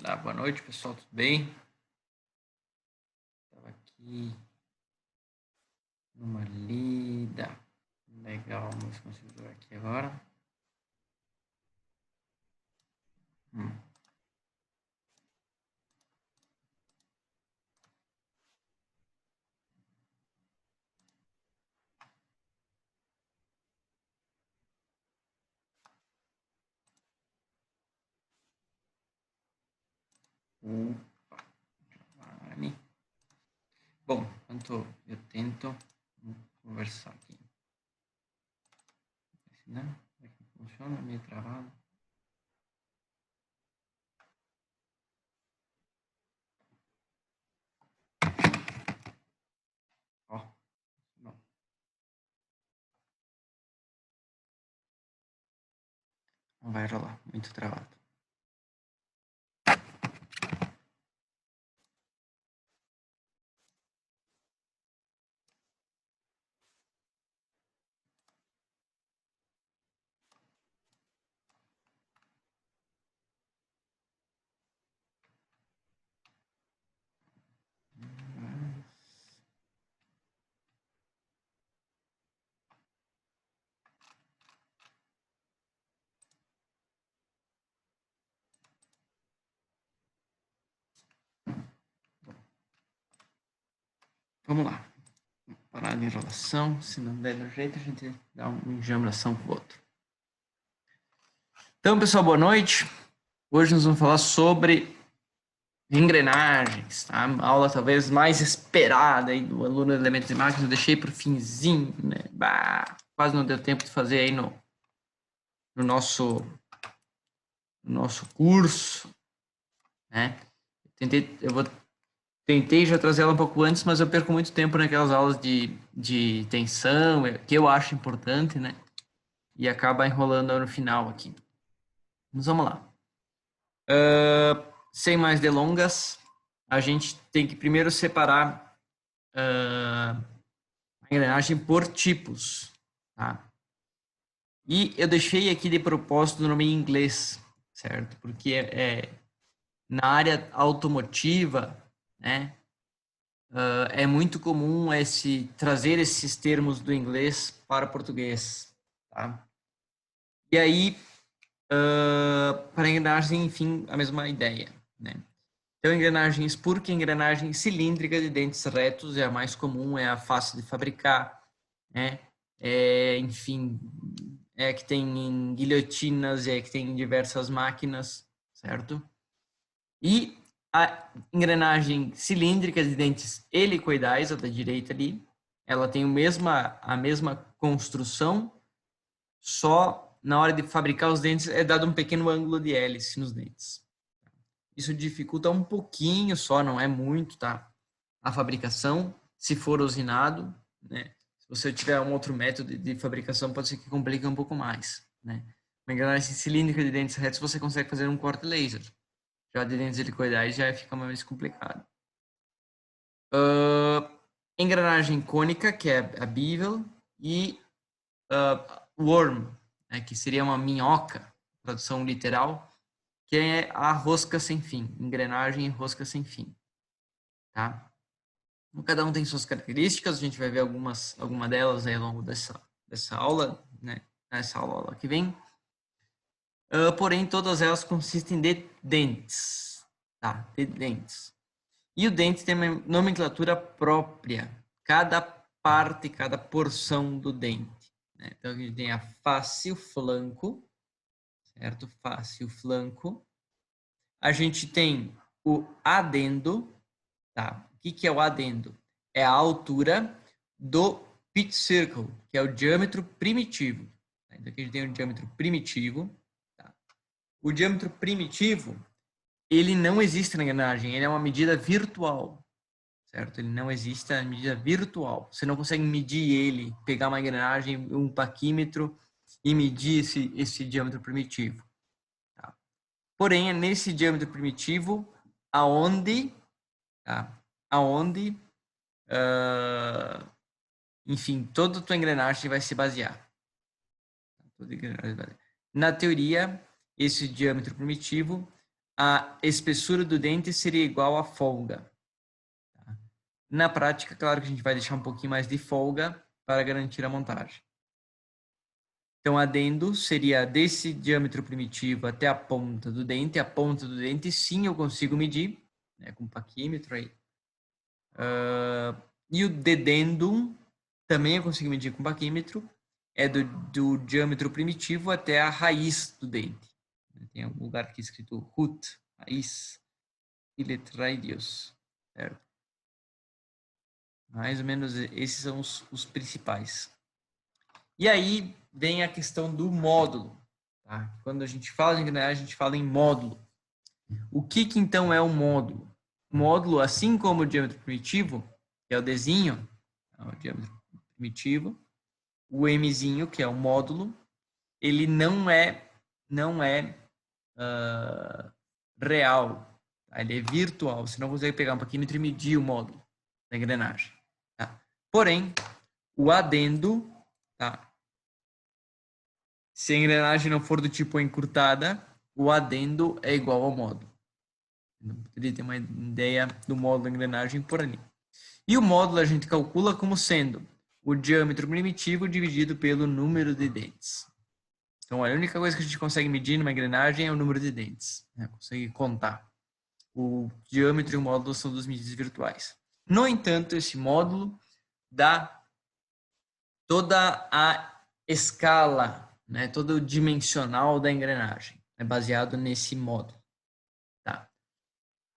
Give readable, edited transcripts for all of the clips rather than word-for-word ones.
Olá, boa noite, pessoal, tudo bem? Estava aqui numa lida. Legal, vamos conseguir aqui agora. Hum. Opa, vale. Bom, enquanto eu tento conversar aqui. Né? Como é que funciona? Meio travado. Ó, não. Não vai rolar, muito travado. Vamos lá. Parar de enrolação. Se não der do jeito, a gente dá uma enjambração com o outro. Então, pessoal, boa noite. Hoje nós vamos falar sobre engrenagens, tá? A aula talvez mais esperada aí do aluno de elementos e máquinas, eu deixei para o finzinho, né? Bah, quase não deu tempo de fazer aí no nosso curso, né? Tentei já trazer ela um pouco antes, mas eu perco muito tempo naquelas aulas de tensão, que eu acho importante, né? E acaba enrolando no final aqui. Mas vamos lá. Sem mais delongas, a gente tem que primeiro separar a engrenagem por tipos, tá? E eu deixei aqui de propósito o nome em inglês, certo? Porque na área automotiva, né? É muito comum trazer esses termos do inglês para o português, tá? E aí, para engrenagem, enfim, a mesma ideia, né? Então, engrenagem Spurk, engrenagem cilíndrica de dentes retos, é a mais comum, é a fácil de fabricar, né? Enfim, é a que tem em guilhotinas, é a que tem em diversas máquinas, certo? E a engrenagem cilíndrica de dentes helicoidais, a da direita ali, ela tem a mesma construção, só na hora de fabricar os dentes é dado um pequeno ângulo de hélice nos dentes. Isso dificulta um pouquinho só, não é muito, tá? A fabricação, se for usinado, né? Se você tiver um outro método de fabricação, pode ser que complique um pouco mais, né? Uma engrenagem cilíndrica de dentes retos, você consegue fazer um corte laser. Já de dentes helicoidais já fica mais complicado. Engrenagem cônica, que é a bevel, e worm, né, que seria uma minhoca, tradução literal, que é a rosca sem fim, engrenagem e rosca sem fim, tá? Cada um tem suas características, a gente vai ver alguma delas aí ao longo dessa aula, né? Nessa aula que vem. Porém, todas elas consistem de dentes, tá? De dentes. E o dente tem uma nomenclatura própria, cada parte, cada porção do dente, né? Então, a gente tem a face e o flanco, certo? Face e o flanco. A gente tem o adendo, tá? O que é o adendo? É a altura do pitch circle, que é o diâmetro primitivo. Tá? Então, aqui a gente tem o diâmetro primitivo. Tá? O diâmetro primitivo, ele não existe na engrenagem, ele é uma medida virtual, certo? Ele não existe na medida virtual. Você não consegue medir ele, pegar uma engrenagem, um paquímetro e medir esse diâmetro primitivo. Tá? Porém, é nesse diâmetro primitivo aonde, tá? Aonde, enfim, toda a tua engrenagem vai se basear. Na teoria, esse diâmetro primitivo a espessura do dente seria igual à folga. Tá? Na prática, claro que a gente vai deixar um pouquinho mais de folga para garantir a montagem. Então, adendo seria desse diâmetro primitivo até a ponta do dente. A ponta do dente, sim, eu consigo medir, né, com paquímetro aí. E o dedendum também eu consigo medir com paquímetro. É do diâmetro primitivo até a raiz do dente. Tem algum lugar aqui escrito root, raiz, fillet radius, certo? Mais ou menos esses são os principais. E aí vem a questão do módulo. Tá? Quando a gente fala de engrenagem, a gente fala em módulo. O que então é o módulo? O módulo, assim como o diâmetro primitivo, que é o Dzinho, é o diâmetro primitivo, o Mzinho, que é o módulo, ele não é real, tá? Ele é virtual. Você não consegue pegar um paquímetro e medir o módulo da engrenagem. Tá? Porém, o adendo, tá? Se a engrenagem não for do tipo encurtada, o adendo é igual ao módulo. Poderia ter uma ideia do módulo da engrenagem por ali. E o módulo a gente calcula como sendo o diâmetro primitivo dividido pelo número de dentes. Então, a única coisa que a gente consegue medir numa engrenagem é o número de dentes. Né? Consegue contar. O diâmetro e o módulo são duas medidas virtuais. No entanto, esse módulo dá toda a escala, né? Todo o dimensional da engrenagem. É baseado nesse módulo. Tá?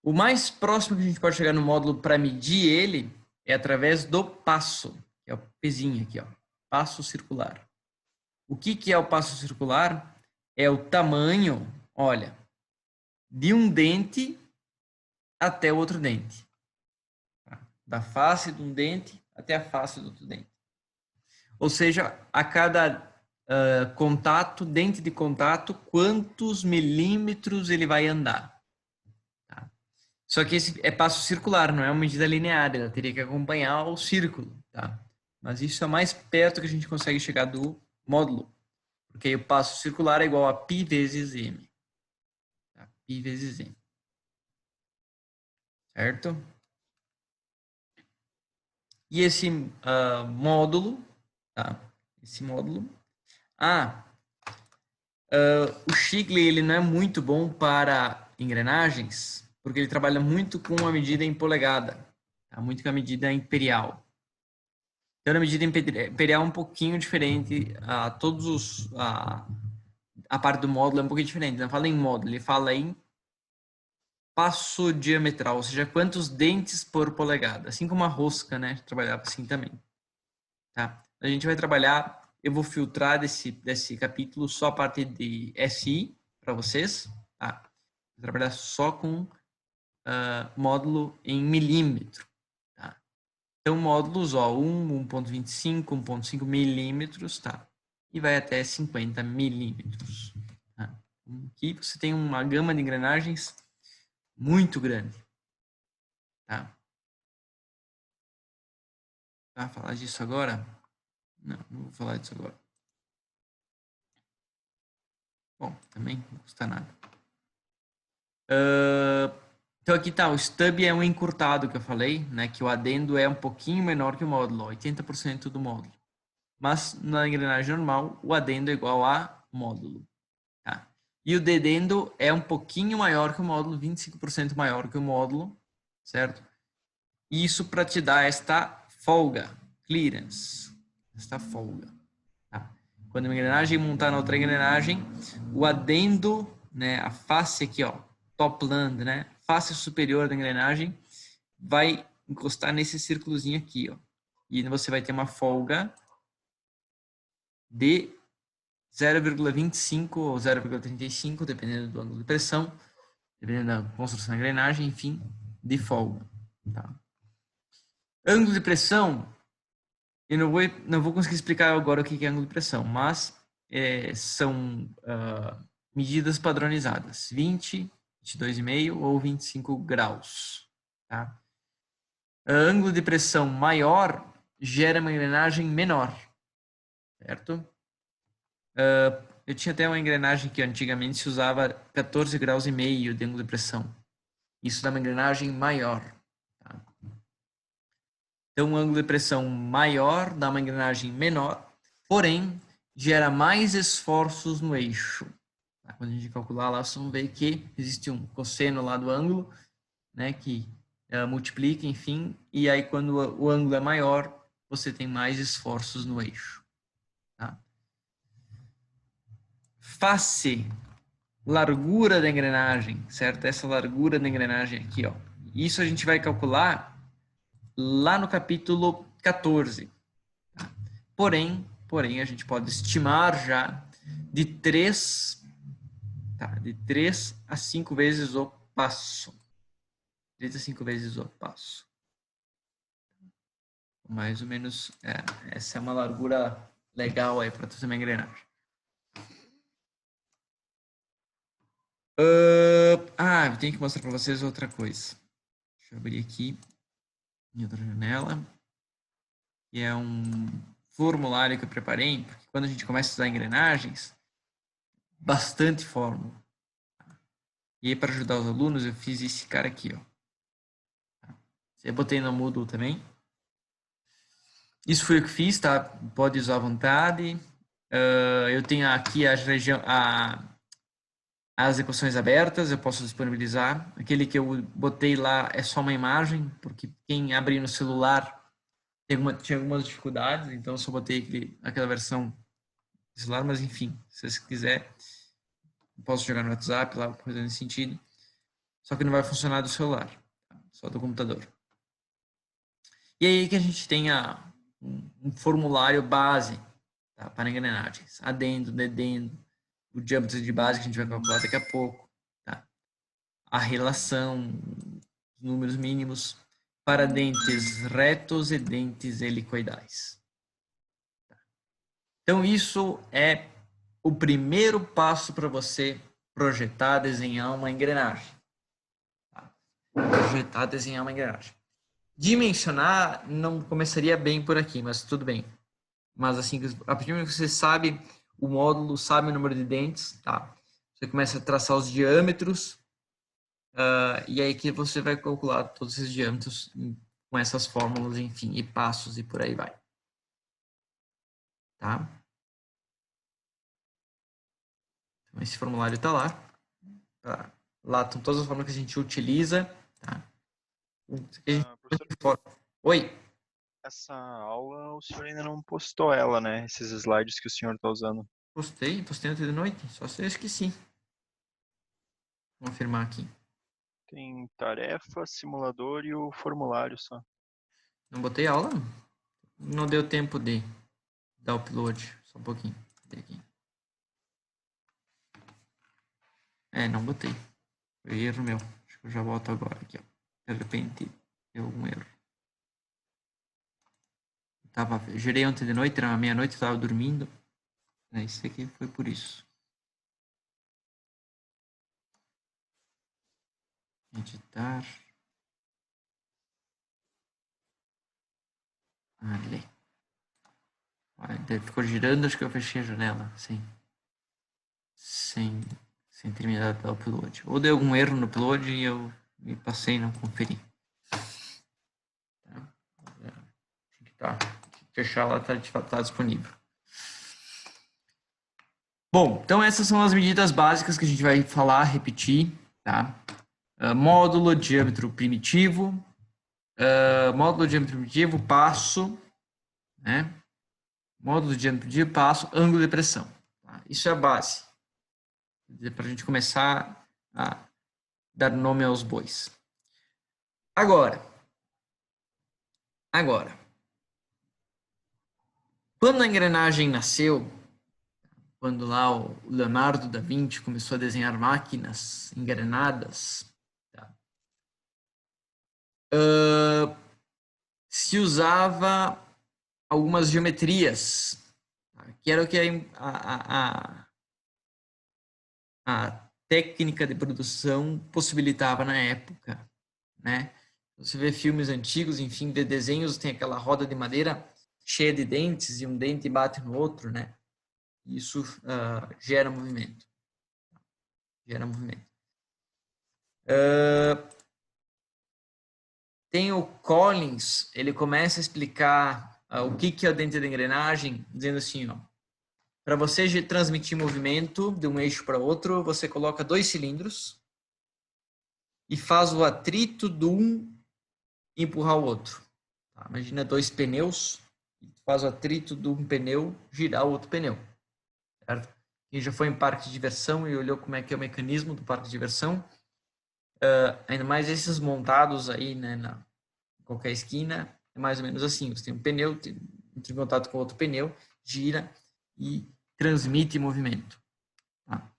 O mais próximo que a gente pode chegar no módulo para medir ele é através do passo, que é o pezinho aqui, ó, passo circular. O que é o passo circular? É o tamanho, olha, de um dente até o outro dente. Tá? Da face de um dente até a face do outro dente. Ou seja, a cada contato, dente de contato, quantos milímetros ele vai andar. Tá? Só que esse é passo circular, não é uma medida linear, ela teria que acompanhar o círculo. Tá? Mas isso é mais perto que a gente consegue chegar do módulo. Porque aí o passo circular é igual a π vezes m. Tá? Π vezes m. Certo? E esse módulo, tá? Esse módulo. O Shigley ele não é muito bom para engrenagens, porque ele trabalha muito com a medida em polegada, tá? Muito com a medida imperial. Então, a medida imperial é um pouquinho diferente, a parte do módulo é um pouquinho diferente. Não fala em módulo, ele fala em passo diametral, ou seja, quantos dentes por polegada. Assim como a rosca, né? Trabalhava assim também. Tá? A gente vai trabalhar, eu vou filtrar desse capítulo só a parte de SI para vocês. Tá? Vou trabalhar só com módulo em milímetro. Tá? Então, módulos, ó, 1.25, 1.5 milímetros, tá? E vai até 50 milímetros. Tá? Aqui você tem uma gama de engrenagens muito grande. Tá? Vai falar disso agora? Não, não vou falar disso agora. Bom, também não custa nada. Então aqui tá, o stub é um encurtado que eu falei, né? Que o adendo é um pouquinho menor que o módulo, 80% do módulo. Mas na engrenagem normal, o adendo é igual a módulo. Tá? E o dedendo é um pouquinho maior que o módulo, 25% maior que o módulo, certo? Isso para te dar esta folga, clearance, esta folga. Tá? Quando uma engrenagem montar na outra engrenagem, o adendo, né, a face aqui, ó, topland, né, face superior da engrenagem, vai encostar nesse círculozinho aqui, ó. E você vai ter uma folga de 0,25 ou 0,35, dependendo do ângulo de pressão, dependendo da construção da engrenagem, enfim, de folga. Tá? Ângulo de pressão, eu não vou conseguir explicar agora o que é ângulo de pressão, mas são medidas padronizadas, 20, 22,5 ou 25 graus. Tá? Ângulo de pressão maior gera uma engrenagem menor, certo? Eu tinha até uma engrenagem que antigamente se usava 14,5 graus de ângulo de pressão. Isso dá uma engrenagem maior. Tá? Então, um ângulo de pressão maior dá uma engrenagem menor, porém, gera mais esforços no eixo. Tá? Quando a gente calcular lá, vocês vão ver que existe um cosseno lá do ângulo, né, que multiplica, enfim, e aí quando o ângulo é maior, você tem mais esforços no eixo. Tá? Face, largura da engrenagem, certo? Essa largura da engrenagem aqui, ó. Isso a gente vai calcular lá no capítulo 14. Tá? Porém, a gente pode estimar já de 3 a 5 vezes o passo. 3 a 5 vezes o passo. Mais ou menos, essa é uma largura legal aí para fazer uma engrenagem. Eu tenho que mostrar para vocês outra coisa. Deixa eu abrir aqui em outra janela. Que é um formulário que eu preparei, porque quando a gente começa a estudar engrenagens, bastante fórmula. E aí, para ajudar os alunos, eu fiz esse cara aqui, ó. Eu botei no Moodle também. Isso foi o que fiz, tá? Pode usar à vontade. Eu tenho aqui as equações abertas, eu posso disponibilizar. Aquele que eu botei lá é só uma imagem, porque quem abrir no celular tinha algumas dificuldades, então eu só botei aquela versão do celular, mas enfim, se você quiser, posso jogar no WhatsApp, lá, coisa nesse sentido. Só que não vai funcionar do celular, tá? Só do computador. E aí que a gente tenha um formulário base, tá? Para engrenagens. Adendo, dedendo, o diâmetro de base que a gente vai calcular daqui a pouco. Tá? A relação, os números mínimos para dentes retos e dentes helicoidais. Tá? Então, isso é o primeiro passo para você projetar, desenhar uma engrenagem. Tá? Projetar, desenhar uma engrenagem. Dimensionar não começaria bem por aqui, mas tudo bem. Mas assim, a partir do momento que você sabe o módulo, sabe o número de dentes, tá? Você começa a traçar os diâmetros, e aí que você vai calcular todos esses diâmetros com essas fórmulas, enfim, e passos e por aí vai. Tá? Então, esse formulário está lá. Tá? Lá estão todas as fórmulas que a gente utiliza. Tá? Professor, Oi. essa aula o senhor ainda não postou ela, né? Esses slides que o senhor está usando. Postei ontem de noite, só se eu esqueci. Vou confirmar aqui. Tem tarefa, simulador e o formulário só. Não botei aula? Não deu tempo de dar o upload. Só um pouquinho. Aqui. Não botei. Foi erro meu. Acho que eu já volto agora aqui, ó. De repente deu algum erro. Gerei ontem de noite, era meia-noite, eu tava dormindo. Isso aqui foi por isso. Editar. Ali. Ficou girando, acho que eu fechei a janela. Sem terminar de dar o upload. Ou deu algum erro no upload e eu me passei e não conferi. Tá. Fechar lá, tá disponível. Bom, então essas são as medidas básicas que a gente vai falar, repetir, tá? Módulo, diâmetro primitivo, passo, né? Módulo, diâmetro primitivo, passo, ângulo de pressão. Tá? Isso é a base. Para a gente começar a dar nome aos bois. Agora, quando a engrenagem nasceu, quando lá o Leonardo da Vinci começou a desenhar máquinas engrenadas, tá? Se usava algumas geometrias, tá? Que era o que a técnica de produção possibilitava na época, né? Você vê filmes antigos, enfim, de desenhos, tem aquela roda de madeira cheia de dentes e um dente bate no outro, né? Isso gera movimento. Gera movimento. Tem o Collins, ele começa a explicar o que é o dente da engrenagem, dizendo assim, ó, para você transmitir movimento de um eixo para outro, você coloca 2 cilindros e faz o atrito de um empurrar o outro. Tá? Imagina 2 pneus, faz o atrito de um pneu girar o outro pneu. Certo? Quem já foi em parque de diversão e olhou como é que é o mecanismo do parque de diversão, ainda mais esses montados aí, né, em qualquer esquina, é mais ou menos assim. Você tem um pneu, entra em contato com outro pneu, gira e transmite movimento. Tá?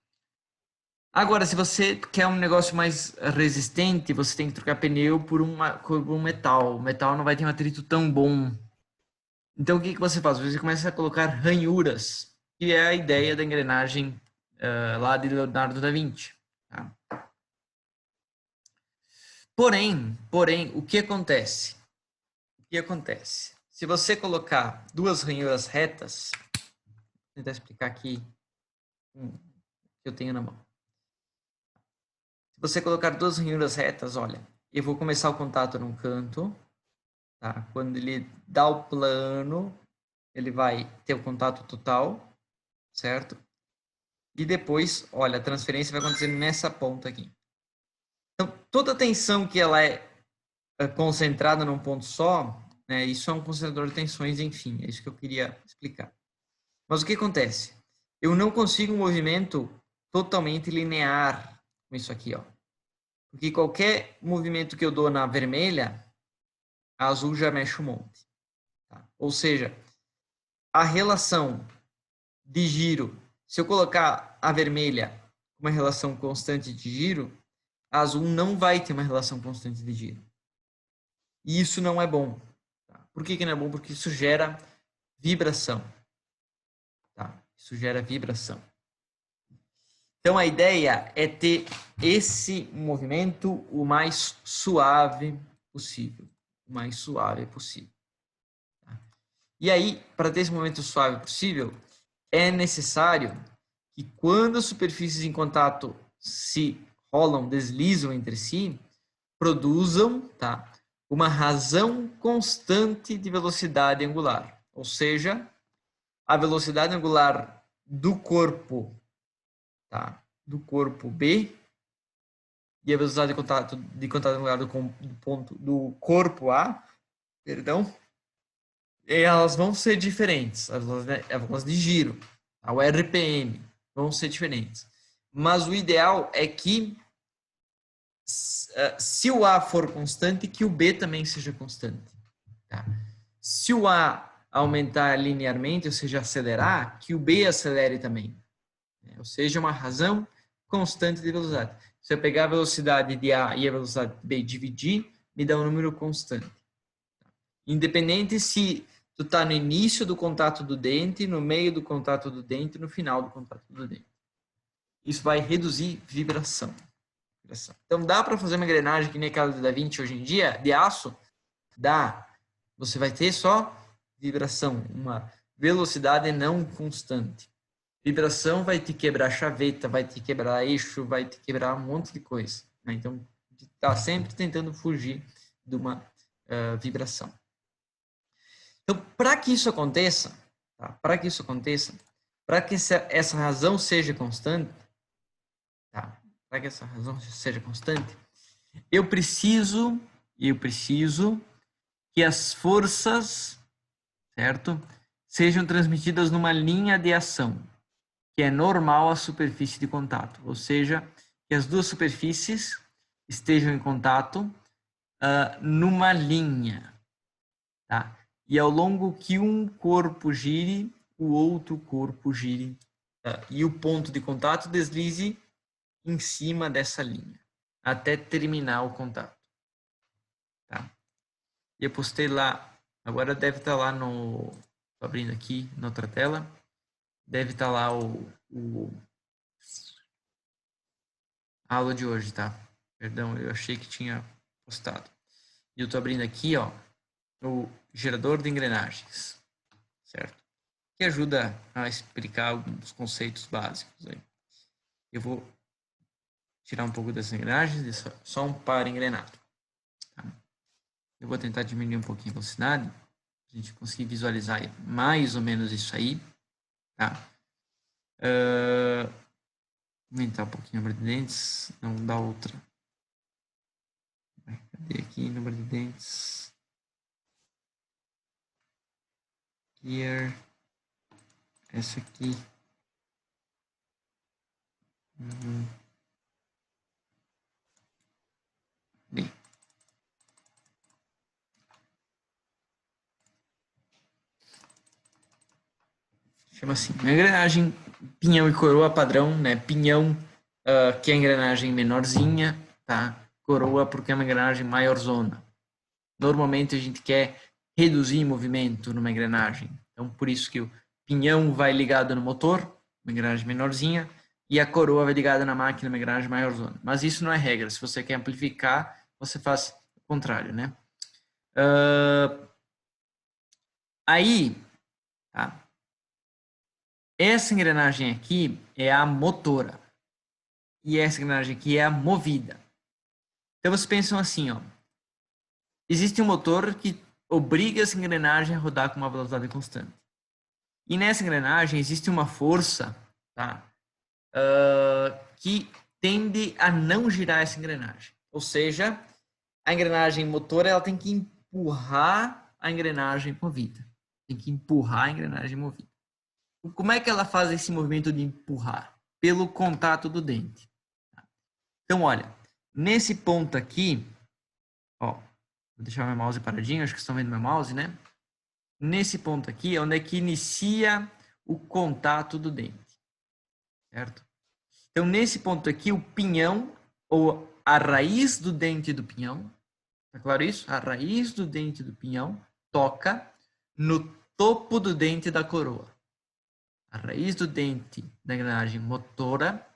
Agora, se você quer um negócio mais resistente, você tem que trocar pneu por um metal. O metal não vai ter um atrito tão bom. Então, o que você faz? Você começa a colocar ranhuras, que é a ideia da engrenagem lá de Leonardo da Vinci. Tá? Porém, o que acontece? O que acontece? Se você colocar 2 ranhuras retas, vou tentar explicar aqui o que eu tenho na mão. Se você colocar 2 ranhuras retas, olha, eu vou começar o contato num canto, tá? Quando ele dá o plano, ele vai ter o contato total, certo? E depois, olha, a transferência vai acontecer nessa ponta aqui. Então, toda a tensão que ela é concentrada num ponto só, né, isso é um concentrador de tensões, enfim, é isso que eu queria explicar. Mas o que acontece? Eu não consigo um movimento totalmente linear com isso aqui, ó. Porque qualquer movimento que eu dou na vermelha, a azul já mexe um monte. Tá? Ou seja, a relação de giro, se eu colocar a vermelha uma relação constante de giro, a azul não vai ter uma relação constante de giro. E isso não é bom. Tá? Por que não é bom? Porque isso gera vibração. Tá? Isso gera vibração. Então a ideia é ter esse movimento o mais suave possível. O mais suave possível. Tá? E aí, para ter esse movimento suave possível, é necessário que quando as superfícies em contato se rolam, deslizam entre si, produzam, tá, uma razão constante de velocidade angular. Ou seja, a velocidade angular do corpo, tá, do corpo B e a velocidade de contato angular do corpo A, perdão, elas vão ser diferentes, as velocidades de giro, o RPM, vão ser diferentes. Mas o ideal é que, se o A for constante, que o B também seja constante. Tá? Se o A aumentar linearmente, ou seja, acelerar, que o B acelere também. Ou seja, uma razão constante de velocidade. Se eu pegar a velocidade de A e a velocidade de B e dividir, me dá um número constante. Independente se tu está no início do contato do dente, no meio do contato do dente, no final do contato do dente. Isso vai reduzir vibração. Então, dá para fazer uma engrenagem que nem aquela da Da Vinci hoje em dia, de aço? Dá. Você vai ter só vibração, uma velocidade não constante. Vibração vai te quebrar chaveta, vai te quebrar eixo, vai te quebrar um monte de coisa. Né? Então, está sempre tentando fugir de uma vibração. Então, para que isso aconteça, tá? Para que essa razão seja constante, tá? Para que essa razão seja constante, eu preciso que as forças, certo, sejam transmitidas numa linha de ação, que é normal à superfície de contato, ou seja, que as duas superfícies estejam em contato numa linha, tá? E ao longo que um corpo gire, o outro corpo gire, e o ponto de contato deslize em cima dessa linha, até terminar o contato. Tá? E eu postei lá, agora deve estar lá no... Estou abrindo aqui na outra tela. Deve estar lá a aula de hoje, tá? Perdão, eu achei que tinha postado. E eu estou abrindo aqui, ó, o gerador de engrenagens, certo? que ajuda a explicar alguns conceitos básicos aí. Eu vou tirar um pouco das engrenagens, deixar só um par engrenado. Tá? Eu vou tentar diminuir um pouquinho a velocidade, para a gente conseguir visualizar mais ou menos isso aí. Tá? Aumentar um pouquinho o número de dentes, não dá outra. Cadê aqui, número de dentes? Here. Essa aqui. Chama assim, a engrenagem pinhão e coroa padrão, né? Pinhão, que é a engrenagem menorzinha, tá? Coroa porque é uma engrenagem maiorzona. Normalmente a gente quer reduzir movimento numa engrenagem. Então, por isso que o pinhão vai ligado no motor, uma engrenagem menorzinha, e a coroa vai ligada na máquina, uma engrenagem maiorzona. Mas isso não é regra. Se você quer amplificar, você faz o contrário, né? Aí, tá? Essa engrenagem aqui é a motora. E essa engrenagem aqui é a movida. Então, vocês pensam assim, ó. Existe um motor que obriga essa engrenagem a rodar com uma velocidade constante. E nessa engrenagem existe uma força, tá? Que tende a não girar essa engrenagem. Ou seja, a engrenagem motora ela tem que empurrar a engrenagem movida. Tem que empurrar a engrenagem movida. Como é que ela faz esse movimento de empurrar? Pelo contato do dente. Então, olha, nesse ponto aqui, ó, vou deixar meu mouse paradinho, acho que estão vendo meu mouse, né? Nesse ponto aqui é onde é que inicia o contato do dente, certo? Então, nesse ponto aqui, o pinhão, ou a raiz do dente do pinhão, tá claro isso? A raiz do dente do pinhão toca no topo do dente da coroa. A raiz do dente da engrenagem motora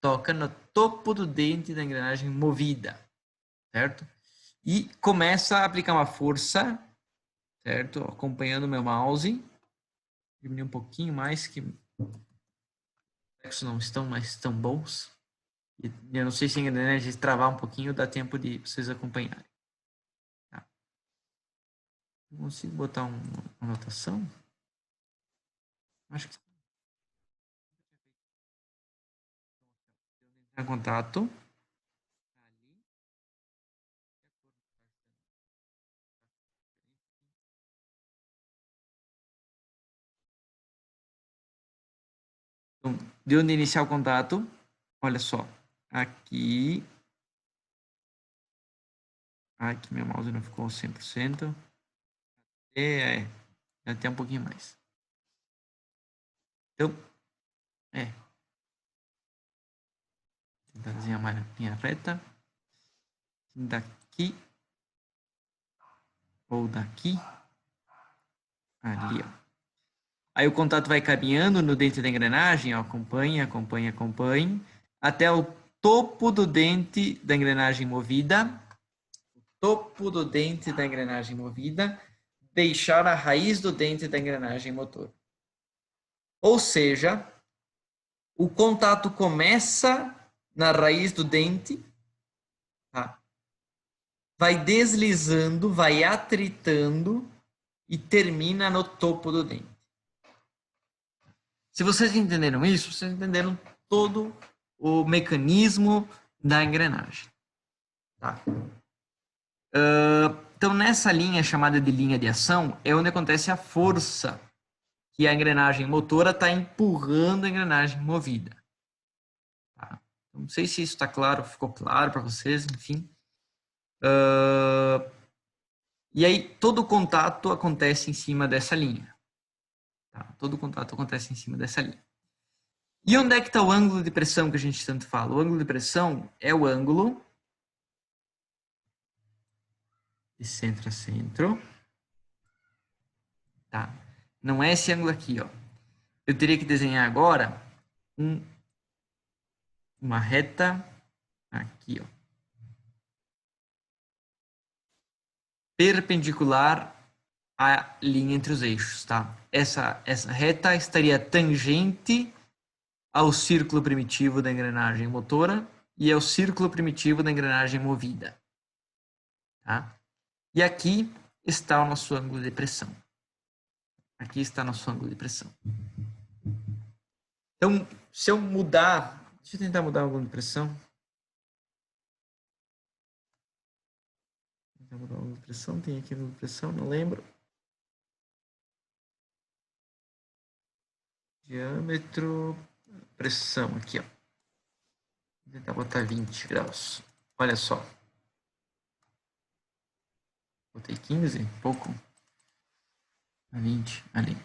toca no topo do dente da engrenagem movida, certo? E começa a aplicar uma força, certo? Acompanhando o meu mouse. Diminuir um pouquinho mais, que os não estão mais tão bons. E eu não sei se a engrenagem travar um pouquinho, dá tempo de vocês acompanharem. Tá? Eu consigo botar uma anotação? Acho que tem contato. Então, de onde iniciar o contato, olha só, aqui, aqui meu mouse não ficou 100%, até um pouquinho mais. Então, tentar desenhar uma linha reta, daqui, ou daqui, ali, ó. Aí o contato vai caminhando no dente da engrenagem, ó, acompanha, acompanha, acompanha, até o topo do dente da engrenagem movida, topo do dente da engrenagem movida, deixar a raiz do dente da engrenagem motor. Ou seja, o contato começa na raiz do dente, tá? Vai deslizando, vai atritando e termina no topo do dente. Se vocês entenderam isso, vocês entenderam todo o mecanismo da engrenagem. Tá? Então, nessa linha chamada de linha de ação, é onde acontece a força que a engrenagem motora está empurrando a engrenagem movida. Tá? Não sei se isso está claro, ficou claro para vocês, enfim. E aí, todo o contato acontece em cima dessa linha. Tá? Todo o contato acontece em cima dessa linha. E onde é que está o ângulo de pressão que a gente tanto fala? O ângulo de pressão é o ângulo de centro a centro. Tá? Não é esse ângulo aqui, ó. Eu teria que desenhar agora uma reta aqui, ó. Perpendicular a linha entre os eixos, tá? Essa reta estaria tangente ao círculo primitivo da engrenagem motora e ao círculo primitivo da engrenagem movida, tá? E aqui está o nosso ângulo de pressão. Aqui está nosso ângulo de pressão. Então, se eu mudar... Deixa eu tentar mudar o ângulo de pressão. Tentar mudar o ângulo de pressão. Tem aqui o ângulo de pressão, não lembro. Diâmetro, pressão aqui, ó. Vou tentar botar 20 graus. Olha só. Botei 15, pouco. 20, ali.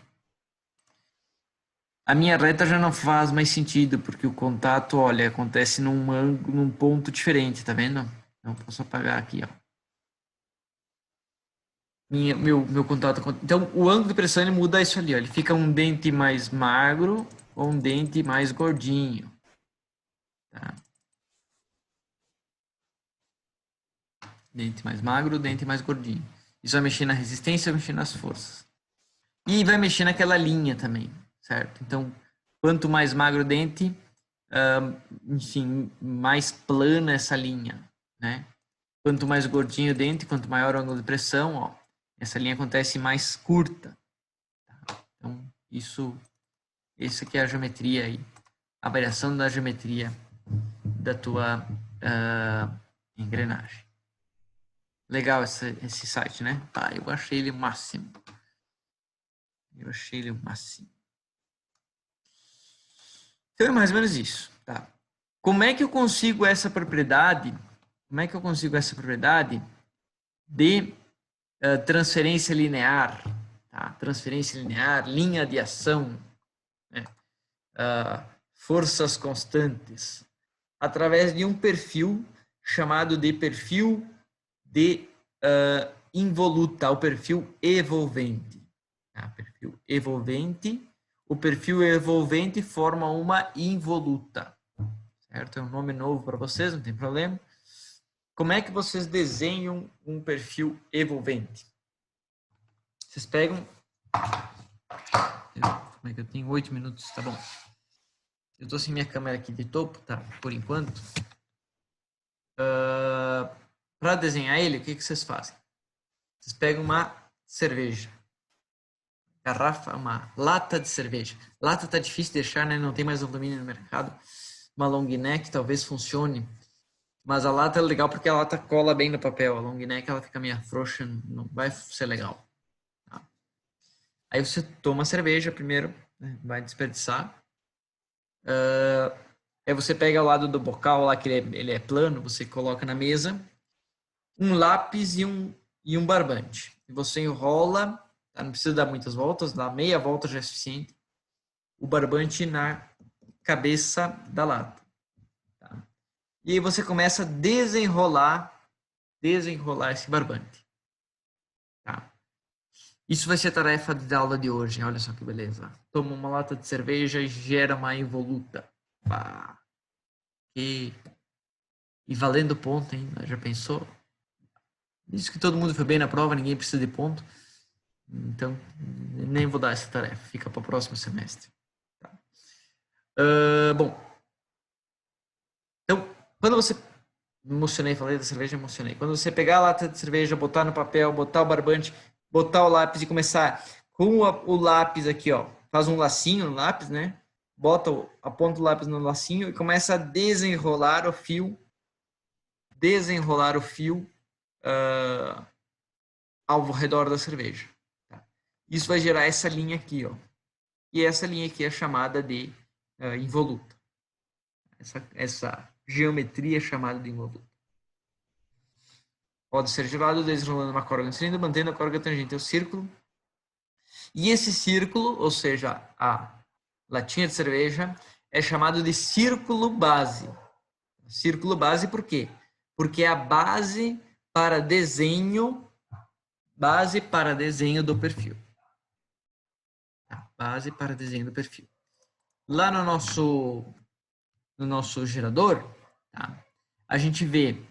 A minha reta já não faz mais sentido, porque o contato, olha, acontece num ponto diferente, tá vendo? Então, posso apagar aqui, ó. Meu contato... Então, o ângulo de pressão, ele muda isso ali, ó. Ele fica um dente mais magro ou um dente mais gordinho. Tá? Dente mais magro, dente mais gordinho. Isso vai mexer na resistência, vai mexer nas forças. E vai mexer naquela linha também, certo? Então, quanto mais magro o dente, enfim, mais plana essa linha, né? Quanto mais gordinho o dente, quanto maior o ângulo de pressão, ó, essa linha acontece mais curta. Tá? Então, essa aqui é a geometria aí, a variação da geometria da tua engrenagem. Legal esse site, né? Ah, eu achei ele o máximo. Eu achei ele o máximo. Então é mais ou menos isso, tá? Como é que eu consigo essa propriedade? Como é que eu consigo essa propriedade de transferência linear, tá? Transferência linear, linha de ação, né? Forças constantes, através de um perfil chamado de perfil de involuta, o perfil evolvente. Tá? Perfil evolvente. O perfil evolvente forma uma involuta. Certo? É um nome novo para vocês, não tem problema. Como é que vocês desenham um perfil evolvente? Vocês pegam... Como é que eu tenho? 8 minutos, tá bom. Eu estou sem minha câmera aqui de topo, tá? Por enquanto. Para desenhar ele, o que vocês fazem? Vocês pegam uma cerveja. Garrafa, uma lata de cerveja. Lata tá difícil de deixar, né? Não tem mais alumínio no mercado. Uma long neck talvez funcione. Mas a lata é legal porque a lata cola bem no papel. A long neck ela fica meio frouxa, não vai ser legal. Tá? Aí você toma a cerveja primeiro, né? Vai desperdiçar. Aí você pega ao lado do bocal lá, que ele é plano, você coloca na mesa um lápis e um barbante. E você enrola, tá? Não precisa dar muitas voltas, dá meia volta já é suficiente. O barbante na cabeça da lata. Tá? E aí você começa a desenrolar esse barbante. Tá? Isso vai ser a tarefa da aula de hoje. Olha só que beleza. Toma uma lata de cerveja e gera uma involuta. Pá. E valendo ponto, hein? Já pensou? Isso que todo mundo foi bem na prova, ninguém precisa de ponto. Então, nem vou dar essa tarefa. Fica para o próximo semestre. Tá? Bom. Então, quando você... Emocionei, falei da cerveja, emocionei. Quando você pegar a lata de cerveja, botar no papel, botar o barbante, botar o lápis e começar com o lápis aqui, ó. Faz um lacinho no lápis, né? Aponta o lápis no lacinho e começa a desenrolar o fio ao redor da cerveja. Tá? Isso vai gerar essa linha aqui, ó. E essa linha aqui é chamada de involuta. Essa geometria é chamada de involuta. Pode ser gerado desenrolando uma corda no cilindro, mantendo a corda tangente ao círculo. E esse círculo, ou seja, a latinha de cerveja, é chamado de círculo base. Círculo base por quê? Porque é a base para desenho do perfil. Base para desenho do perfil. Lá no nosso gerador, tá? A gente vê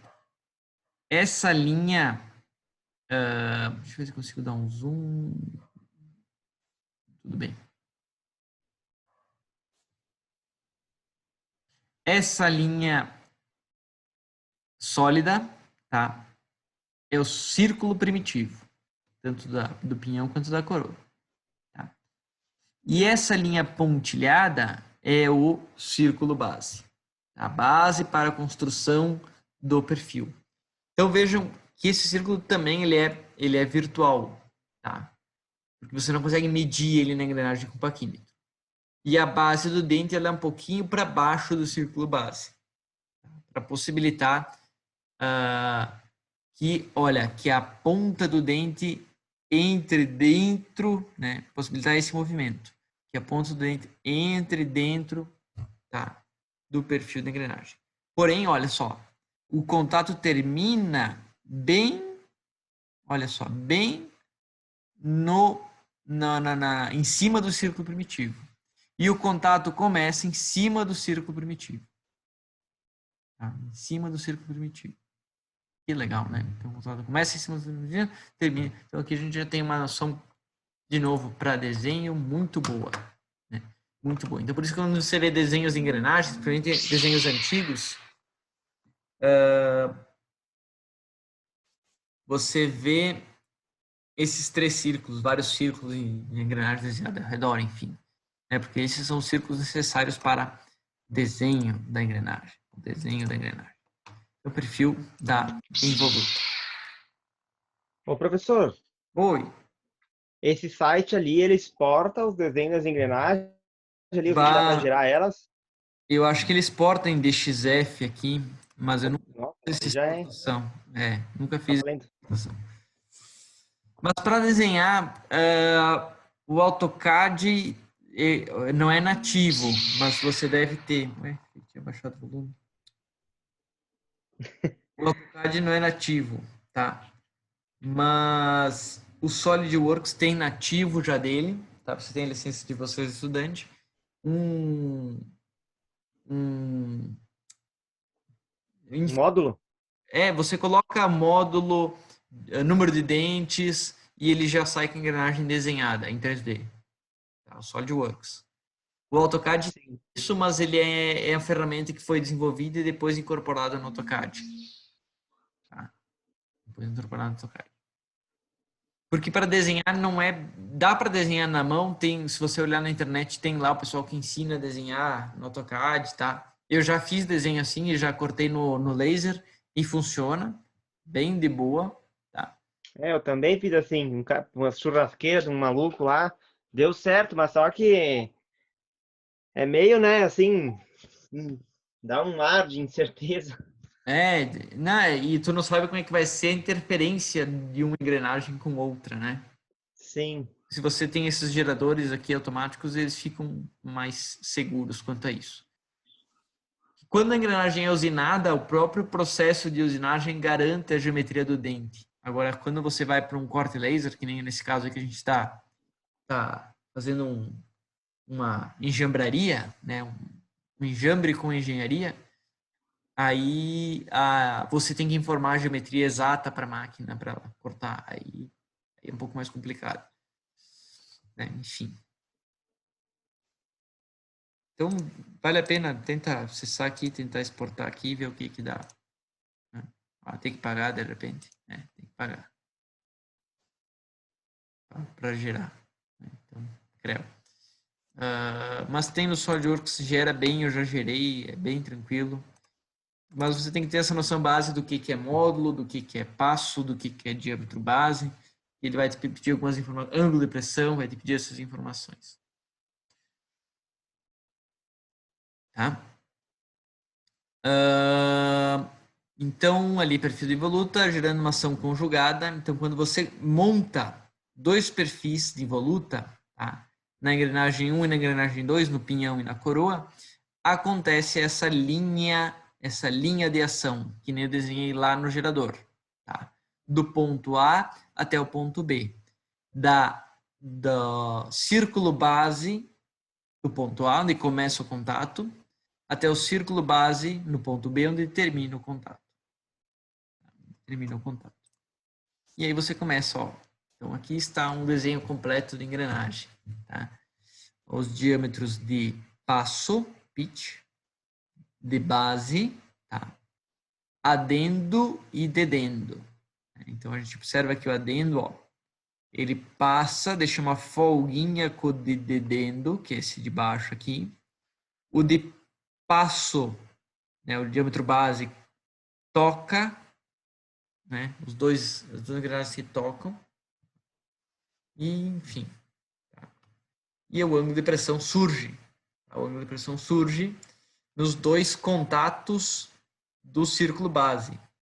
essa linha Deixa eu ver se eu consigo dar um zoom. Tudo bem. Essa linha sólida, tá? É o círculo primitivo, tanto do pinhão quanto da coroa. Tá? E essa linha pontilhada é o círculo base. A base para a construção do perfil. Então vejam que esse círculo também ele é virtual, tá? Porque você não consegue medir ele na engrenagem com paquímetro. E a base do dente ela é um pouquinho para baixo do círculo base, para possibilitar que a ponta do dente entre dentro, né, possibilitar esse movimento, que a ponta do dente entre dentro, tá, do perfil da engrenagem. Porém, olha só, o contato termina bem, olha só, bem em cima do círculo primitivo. E o contato começa em cima do círculo primitivo. Tá? Em cima do círculo primitivo. Que legal, né? Então, o contato começa em cima do círculo primitivo, termina. Então, aqui a gente já tem uma noção, de novo, para desenho muito boa. Né? Muito boa. Então, por isso que quando você vê desenhos de engrenagens, principalmente desenhos antigos, você vê esses três círculos, vários círculos em engrenagens ao redor, enfim. Né? Porque esses são os círculos necessários para desenho da engrenagem. O desenho da engrenagem. O perfil da involuta. Ô, professor, Oi. esse site ali, ele exporta os desenhos das engrenagens ali, o vídeo dá para gerar elas? Eu acho que eles portam em DXF aqui, mas eu nunca Nossa, fiz essa já é. exportação. Nunca Tá fiz valendo. essa exportação. Mas para desenhar, o AutoCAD não é nativo, mas você deve ter. Ué, tinha baixado o volume. O AutoCAD não é nativo, tá? Mas o SolidWorks tem nativo já dele, tá? Você tem a licença de vocês estudante. Módulo? Você coloca módulo, número de dentes e ele já sai com a engrenagem desenhada em 3D. Tá? O SolidWorks. O AutoCAD tem isso, mas ele é a ferramenta que foi desenvolvida e depois incorporada no AutoCAD. Tá? Depois incorporada no AutoCAD. Porque para desenhar não é... Dá para desenhar na mão, se você olhar na internet, tem lá o pessoal que ensina a desenhar no AutoCAD, tá? Eu já fiz desenho assim e já cortei no laser e funciona bem de boa, tá? Eu também fiz assim, uma churrasqueira de um maluco lá, deu certo, mas só que é meio, né, assim, dá um ar de incerteza. Né? E tu não sabe como é que vai ser a interferência de uma engrenagem com outra, né? Sim. Se você tem esses geradores aqui automáticos, eles ficam mais seguros quanto a isso. Quando a engrenagem é usinada, o próprio processo de usinagem garante a geometria do dente. Agora, quando você vai para um corte laser, que nem nesse caso aqui a gente está fazendo uma enjambraria, né? Um enjambre com engenharia, aí você tem que informar a geometria exata para a máquina para cortar. Aí é um pouco mais complicado. Né? Enfim. Então, vale a pena tentar acessar aqui, tentar exportar aqui e ver o que dá. Tem que pagar de repente. Tem que pagar. Para gerar. Então, creu. Mas tem no SolidWorks, gera bem, eu já gerei, é bem tranquilo. Mas você tem que ter essa noção base do que é módulo, do que é passo, do que é diâmetro base. Ele vai te pedir algumas informações, ângulo de pressão, vai te pedir essas informações. Tá? Então, ali, perfil de involuta, gerando uma ação conjugada. Então, quando você monta dois perfis de involuta, tá? Na engrenagem 1 e na engrenagem 2, no pinhão e na coroa, acontece essa linha de ação, que nem eu desenhei lá no gerador. Tá? Do ponto A até o ponto B. Do círculo base do ponto A, onde começa o contato, até o círculo base no ponto B, onde termina o contato. E aí você começa, ó. Então aqui está um desenho completo de engrenagem, tá? Os diâmetros de passo, pitch, de base, tá? Adendo e dedendo. Então a gente observa aqui o adendo, ó. Ele passa, deixa uma folguinha com o de dedendo, que é esse de baixo aqui. O de passo, né, o diâmetro base, toca, né? As duas engrenagens que tocam. E, enfim. Tá? E o ângulo de pressão surge. Tá? O ângulo de pressão surge nos dois contatos do círculo base.